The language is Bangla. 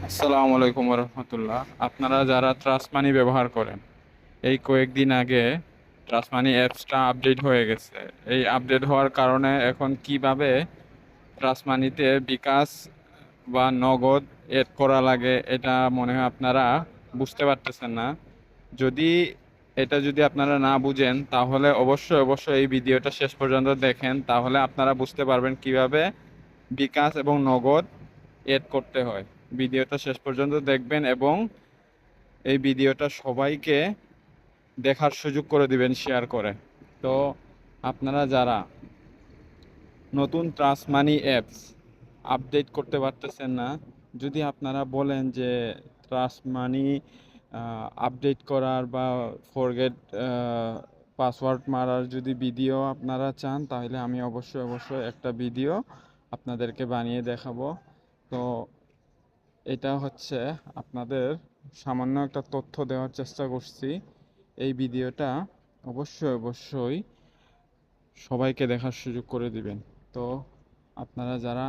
আসসালামু আলাইকুম রহমতুল্লাহ। আপনারা যারা ট্রাস্ট মানি ব্যবহার করেন, এই কয়েকদিন আগে ট্রাস্ট মানি অ্যাপসটা আপডেট হয়ে গেছে। এই আপডেট হওয়ার কারণে এখন কিভাবে ট্রাস্ট মানিতে বিকাশ বা নগদ এড করা লাগে এটা মনে হয় আপনারা বুঝতে পারতেছেন না। যদি যদি আপনারা না বুঝেন তাহলে অবশ্যই অবশ্যই এই ভিডিওটা শেষ পর্যন্ত দেখেন, তাহলে আপনারা বুঝতে পারবেন কিভাবে বিকাশ এবং নগদ এড করতে হয়। ভিডিওটা শেষ পর্যন্ত দেখবেন এবং এই ভিডিওটা সবাইকে দেখার সুযোগ করে দিবেন শেয়ার করে। তো আপনারা যারা নতুন ট্রাস্ট মানি অ্যাপস আপডেট করতে পারতেছেন না, যদি আপনারা বলেন যে ট্রাস্ট মানি আপডেট করার বা ফরগেট পাসওয়ার্ড মারার যদি ভিডিও আপনারা চান, তাহলে আমি অবশ্যই অবশ্যই একটা ভিডিও আপনাদেরকে বানিয়ে দেখাবো। তো এটা হচ্ছে আপনাদের সামান্য একটা তথ্য দেওয়ার চেষ্টা করছি। এই ভিডিওটা অবশ্যই অবশ্যই সবাইকে দেখার সুযোগ করে দিবেন। তো আপনারা যারা